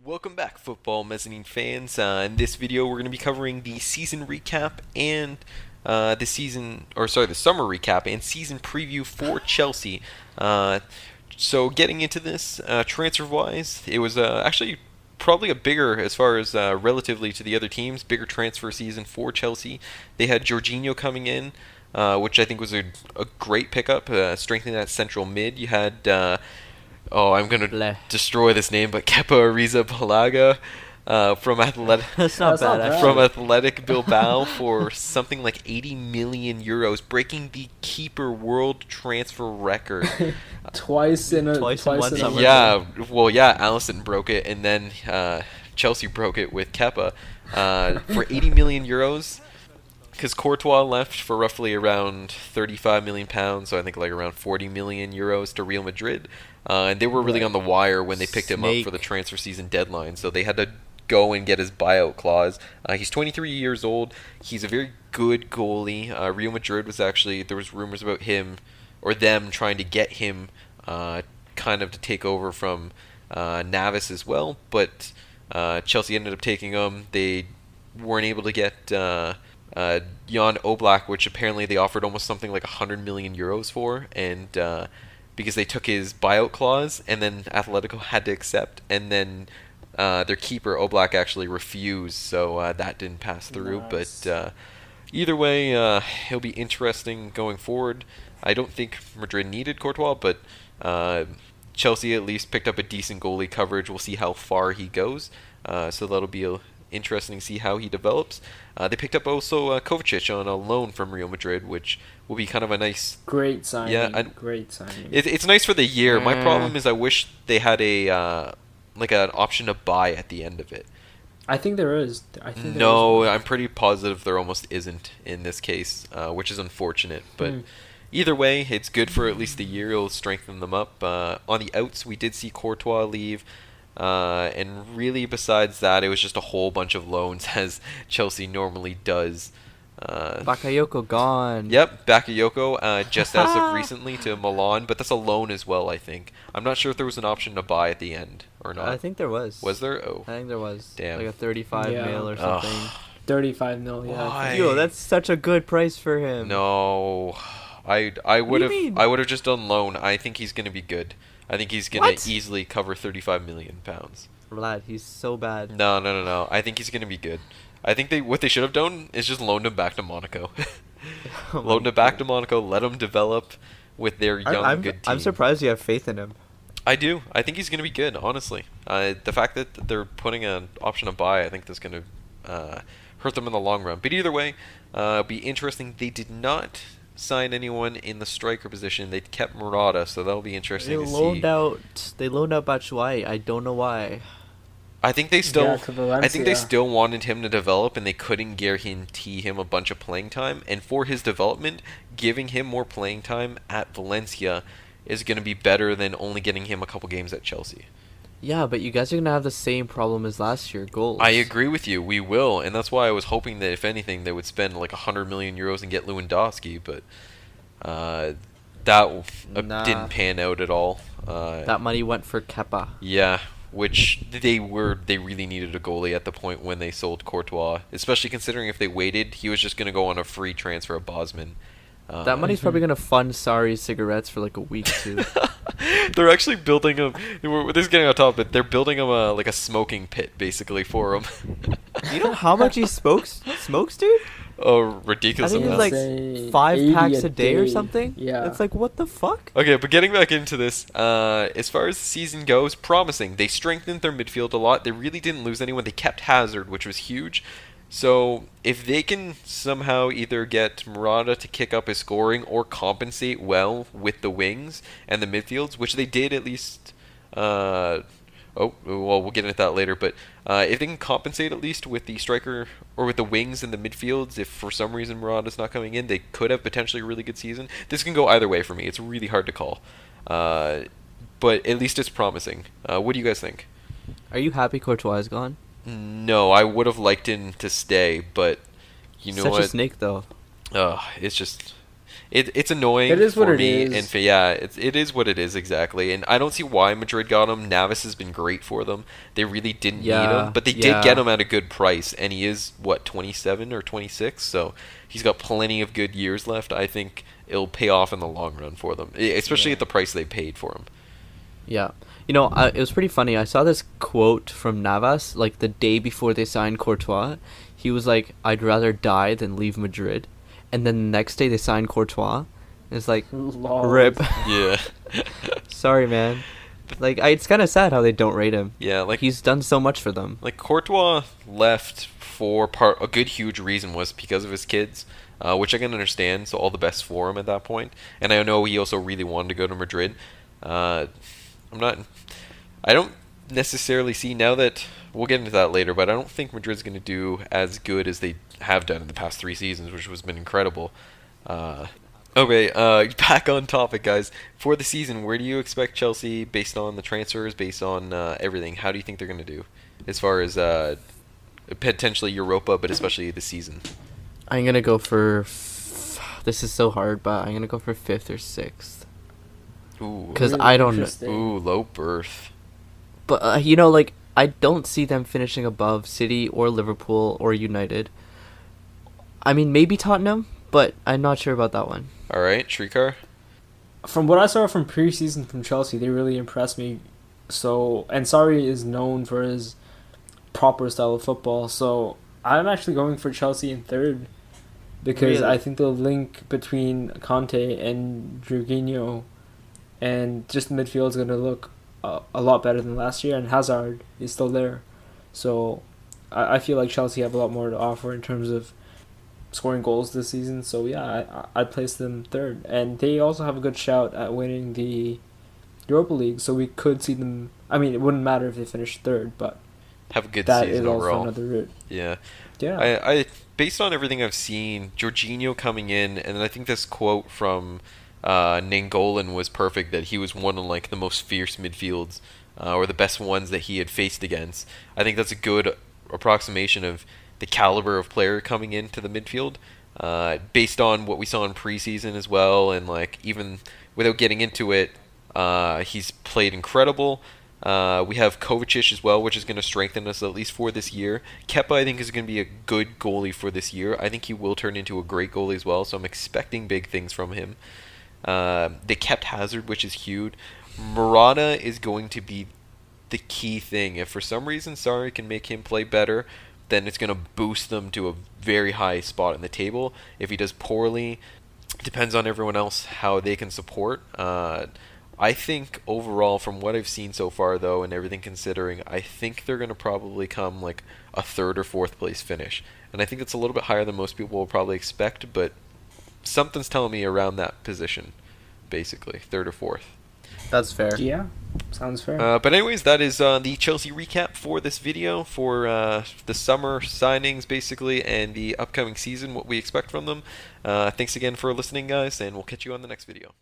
Welcome back, football mezzanine fans. In this video, we're going to be covering the season recap and the summer recap and season preview for Chelsea. So, getting into this, transfer-wise, it was actually probably a bigger, as far as relatively to the other teams, bigger transfer season for Chelsea. They had Jorginho coming in, which I think was a great pickup, strengthening that central mid. You had I'm gonna destroy this name, but Kepa Arrizabalaga from That's not bad, actually. from Athletic Bilbao for something like 80 million euros, breaking the keeper world transfer record. Twice in one summer. Yeah, well, yeah, Allison broke it, and then Chelsea broke it with Kepa for 80 million euros. Because Courtois left for roughly around 35 million pounds, so I think like around 40 million euros to Real Madrid. And they were really on the wire when they picked him up for the transfer season deadline, so they had to go and get his buyout clause. He's 23 years old. He's a very good goalie. Real Madrid was actually, there was rumors about him, or them trying to get him kind of to take over from Navas as well, but Chelsea ended up taking him. They weren't able to get Jan Oblak, which apparently they offered almost something like 100 million euros for, and because they took his buyout clause, and then Atletico had to accept, and then their keeper Oblak actually refused, so that didn't pass through. Nice. But either way, it'll be interesting going forward. I don't think Madrid needed Courtois, but Chelsea at least picked up a decent goalie coverage. We'll see how far he goes, so that'll be interesting to see how he develops. They picked up also Kovacic on a loan from Real Madrid, which will be kind of a nice... Great signing. Yeah, great signing. It's nice for the year. My problem is I wish they had a like an option to buy at the end of it. I think there is. No, I'm pretty positive there almost isn't in this case, which is unfortunate. But either way, it's good for at least the year. It'll strengthen them up. On the outs, we did see Courtois leave. And really, besides that, it was just a whole bunch of loans, as Chelsea normally does. Bakayoko gone. Yep, Bakayoko, just as of recently to Milan, but that's a loan as well, I think. I'm not sure if there was an option to buy at the end or not. I think there was. Was there? Oh. I think there was. Damn. Like a 35 mil or something. 35 mil, yeah. Why? Yo, that's such a good price for him. No. I would have just done loan. I think he's going to be good. I think he's going to easily cover 35 million pounds. Lad, he's so bad. No. I think he's going to be good. I think what they should have done is just loaned him back to Monaco. Loaned him back to Monaco, let him develop with their young good team. I'm surprised you have faith in him. I do. I think he's going to be good, honestly. The fact that they're putting an option to buy, I think that's going to hurt them in the long run. But either way, be interesting. They did not sign anyone in the striker position. They kept Murata, so that'll be interesting to see. They loaned out Batshuayi. I don't know why. I think they still Valencia. wanted him to develop, and they couldn't guarantee him a bunch of playing time. And for his development, giving him more playing time at Valencia is going to be better than only getting him a couple games at Chelsea. Yeah, but you guys are gonna have the same problem as last year, goals. I agree with you. We will, and that's why I was hoping that if anything, they would spend like 100 million euros and get Lewandowski, but that didn't pan out at all. That money went for Kepa. Yeah. Which they really needed a goalie at the point when they sold Courtois, especially considering if they waited, he was just going to go on a free transfer of Bosman. That money's probably going to fund Sarri's cigarettes for like a week too. They're actually building him. This is getting on top of it. They're building him like a smoking pit basically for him. You know how much he smokes, dude? Oh, ridiculous! I think amount. it's like 5 packs a day or something. Yeah. It's like, what the fuck? Okay, but getting back into this, as far as the season goes, promising. They strengthened their midfield a lot. They really didn't lose anyone. They kept Hazard, which was huge. So if they can somehow either get Murata to kick up his scoring or compensate well with the wings and the midfields, which they did at least... we'll get into that later, but if they can compensate at least with the striker or with the wings and the midfields, if for some reason Murata's not coming in, they could have potentially a really good season. This can go either way for me. It's really hard to call. But at least it's promising. What do you guys think? Are you happy Courtois is gone? No, I would have liked him to stay, but you know what? Such a snake, though. It's just... It's annoying It is what for it me, is. and yeah, it is what it is exactly. And I don't see why Madrid got him. Navas has been great for them. They really didn't need him, but they did get him at a good price, and he is what 27 or 26, so he's got plenty of good years left. I think it'll pay off in the long run for them, especially at the price they paid for him. Yeah. You know, it was pretty funny. I saw this quote from Navas, like, the day before they signed Courtois. He was like, "I'd rather die than leave Madrid." And then the next day they signed Courtois. It's like, rip. Yeah. Sorry, man. Like, it's kind of sad how they don't rate him. Yeah, like He's done so much for them. like Courtois left for a good huge reason was because of his kids, which I can understand. So all the best for him at that point. And I know he also really wanted to go to Madrid. I don't necessarily see now that we'll get into that later, but I don't think Madrid's going to do as good as they have done in the past 3 seasons, which has been incredible. Okay, back on topic, guys. For the season, where do you expect Chelsea, based on the transfers, based on everything? How do you think they're going to do as far as potentially Europa, but especially the season? I'm going to go for... This is so hard, but I'm going to go for 5th or 6th. Ooh. Because I don't know. Ooh, low berth. But, you know, like, I don't see them finishing above City or Liverpool or United. I mean, maybe Tottenham, but I'm not sure about that one. All right, Shrikar? From what I saw from preseason from Chelsea, they really impressed me. So, and Sarri is known for his proper style of football. So, I'm actually going for Chelsea in 3rd because Really? I think the link between Conte and Jorginho and just the midfield is going to look a lot better than last year, and Hazard is still there. So, I feel like Chelsea have a lot more to offer in terms of scoring goals this season. So yeah, I'd place them 3rd, and they also have a good shout at winning the Europa League. So we could see them. I mean, it wouldn't matter if they finished 3rd, but Have a good that season is also overall. another route. Yeah. Yeah, I based on everything I've seen, Jorginho coming in, and I think this quote from Nainggolan was perfect, that he was one of like the most fierce midfields, or the best ones that he had faced against. I think that's a good approximation of the caliber of player coming into the midfield, based on what we saw in preseason as well, and like even without getting into it, he's played incredible. We have Kovacic as well, which is going to strengthen us at least for this year. Kepa, I think, is going to be a good goalie for this year. I think he will turn into a great goalie as well, so I'm expecting big things from him. They kept Hazard, which is huge. Morata is going to be the key thing. If for some reason Sarri can make him play better, then it's going to boost them to a very high spot in the table. If he does poorly, it depends on everyone else how they can support. I think overall, from what I've seen so far, though, and everything considering, I think they're going to probably come like a 3rd or 4th place finish. And I think it's a little bit higher than most people will probably expect, but something's telling me around that position, basically, 3rd or 4th. That's fair. yeah, sounds fair. But anyways, that is the Chelsea recap for this video, for the summer signings, basically, and the upcoming season, what we expect from them. Thanks again for listening, guys, and we'll catch you on the next video.